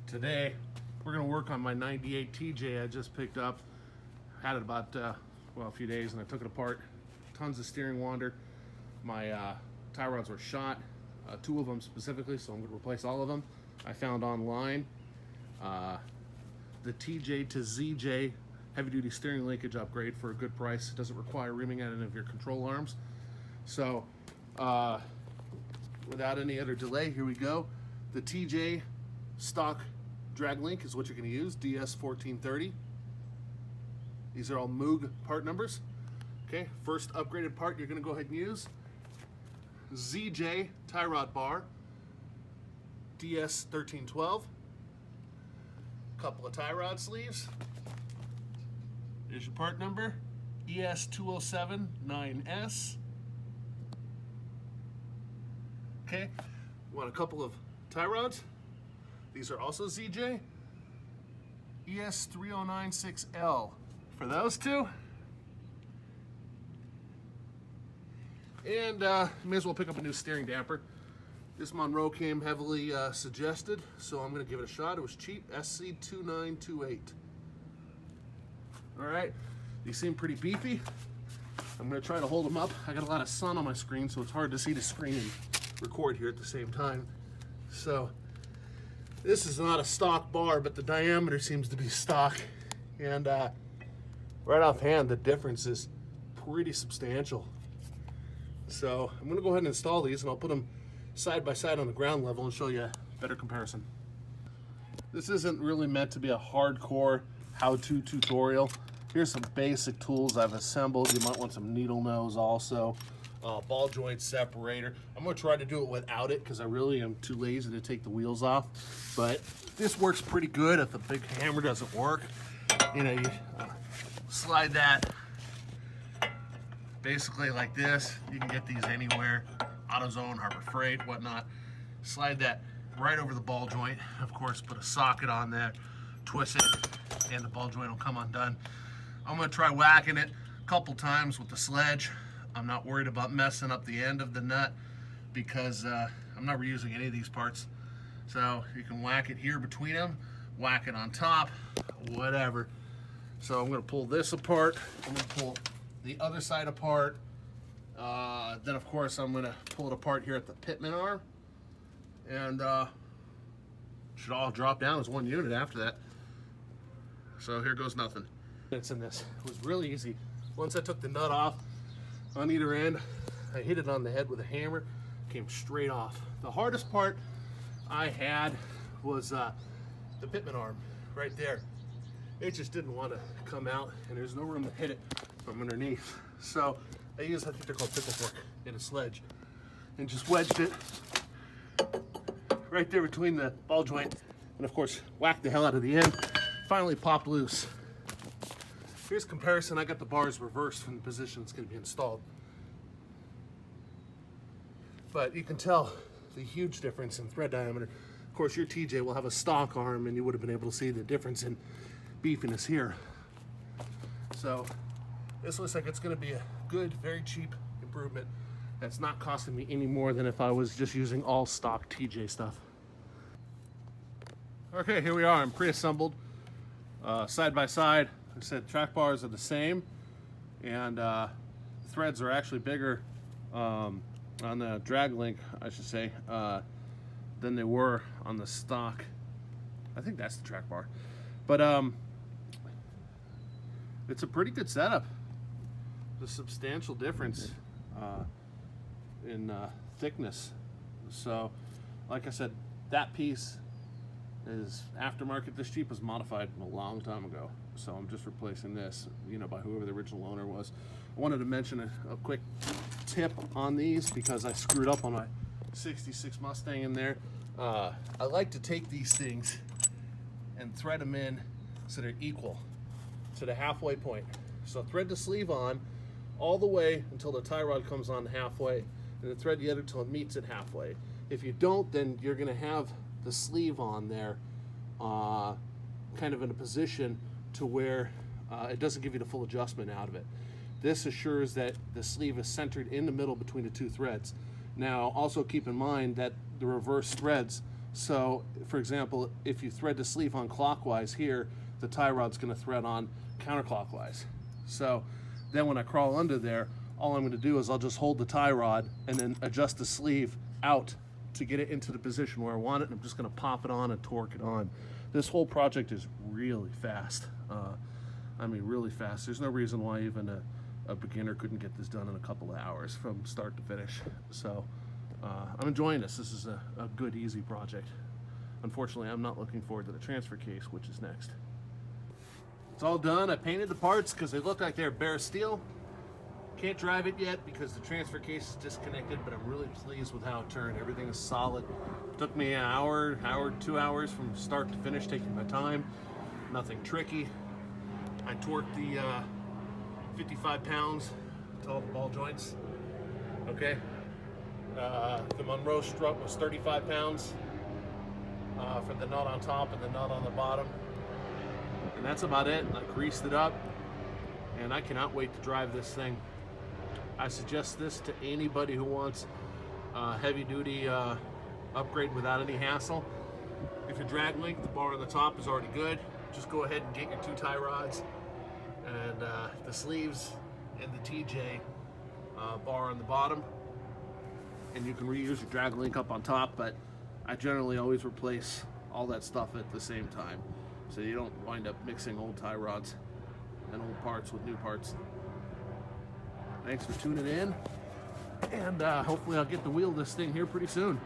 Today we're going to work on my 98 TJ I just picked up. Had it about a few days, and I took it apart. Tons of steering wander. My tie rods were shot, two of them specifically, so I'm going to replace all of them. I found online the TJ to ZJ heavy duty steering linkage upgrade for a good price. It doesn't require reaming out any of your control arms. So without any other delay, here we go. The TJ stock drag link is what you're going to use, DS1430. These are all MOOG part numbers. Okay, first upgraded part you're going to go ahead and use, ZJ tie rod bar, DS1312. Couple of tie rod sleeves. Here's your part number, ES2079S. Okay, want a couple of tie rods. These are also ZJ, ES3096L for those two. And may as well pick up a new steering damper. This Monroe came heavily suggested, so I'm going to give it a shot. It was cheap, SC2928. All right, these seem pretty beefy. I'm going to try to hold them up. I got a lot of sun on my screen, so it's hard to see the screen and record here at the same time. So this is not a stock bar, but the diameter seems to be stock. And right offhand, the difference is pretty substantial. So I'm gonna go ahead and install these, and I'll put them side by side on the ground level and show you a better comparison. This isn't really meant to be a hardcore how-to tutorial. Here's some basic tools I've assembled. You might want some needle nose also. Ball joint separator. I'm going to try to do it without it because I really am too lazy to take the wheels off. But this works pretty good if the big hammer doesn't work. You know, you slide that basically like this. You can get these anywhere, AutoZone, Harbor Freight, whatnot. Slide that right over the ball joint. Of course, put a socket on there, twist it, and the ball joint will come undone. I'm going to try whacking it a couple times with the sledge. I'm not worried about messing up the end of the nut because I'm not reusing any of these parts. So you can whack it here between them, whack it on top, whatever. So I'm going to pull this apart. I'm going to pull the other side apart. Then of course I'm going to pull it apart here at the Pitman arm. And should all drop down as one unit after that. So here goes nothing. It's in this. It was really easy. Once I took the nut off on either end, I hit it on the head with a hammer, came straight off. The hardest part I had was the Pitman arm right there. It just didn't want to come out, and there's no room to hit it from underneath. So I used, I think they're called pickle fork, in a sledge, and just wedged it right there between the ball joint, and of course whacked the hell out of the end. Finally popped loose. Here's comparison. I got the bars reversed from the position it's going to be installed. But you can tell the huge difference in thread diameter. Of course, your TJ will have a stock arm, and you would have been able to see the difference in beefiness here. So this looks like it's going to be a good, very cheap improvement that's not costing me any more than if I was just using all stock TJ stuff. Okay, here we are. I'm pre-assembled side by side. Like I said, track bars are the same, and threads are actually bigger on the drag link, I should say, than they were on the stock. I think that's the track bar. But it's a pretty good setup. There's a substantial difference in thickness. So, like I said, that piece is aftermarket. This Jeep was modified a long time ago, so I'm just replacing this, you know, by whoever the original owner was. I wanted to mention a quick tip on these because I screwed up on my 66 Mustang in there. I like to take these things and thread them in so they're equal to the halfway point. So thread the sleeve on all the way until the tie rod comes on halfway, and then thread the other till it meets it halfway. If you don't, then you're going to have the sleeve on there kind of in a position to where it doesn't give you the full adjustment out of it. This assures that the sleeve is centered in the middle between the two threads. Now also keep in mind that the reverse threads So, for example, if you thread the sleeve on clockwise here, the tie rod's going to thread on counterclockwise. So then when I crawl under there, all I'm going to do is I'll just hold the tie rod and then adjust the sleeve out to get it into the position where I want it, and I'm just going to pop it on and torque it on. This whole project is really fast. I mean, really fast. There's no reason why even a beginner couldn't get this done in a couple of hours from start to finish. So I'm enjoying this. This is a good, easy project. Unfortunately, I'm not looking forward to the transfer case, which is next. It's all done. I painted the parts because they look like they're bare steel. Can't drive it yet because the transfer case is disconnected, but I'm really pleased with how it turned. Everything is solid. Took me an hour, 2 hours from start to finish, taking my time. Nothing tricky. I torqued the 55 pounds to all the ball joints. Okay. The Monroe strut was 35 pounds for the nut on top and the nut on the bottom. And that's about it. I greased it up, and I cannot wait to drive this thing. I suggest this to anybody who wants a heavy-duty upgrade without any hassle. If your drag link, the bar on the top is already good, just go ahead and get your 2 tie rods and the sleeves and the TJ bar on the bottom, and you can reuse your drag link up on top, but I generally always replace all that stuff at the same time, so you don't wind up mixing old tie rods and old parts with new parts. Thanks for tuning in, and hopefully I'll get to wheel this thing here pretty soon.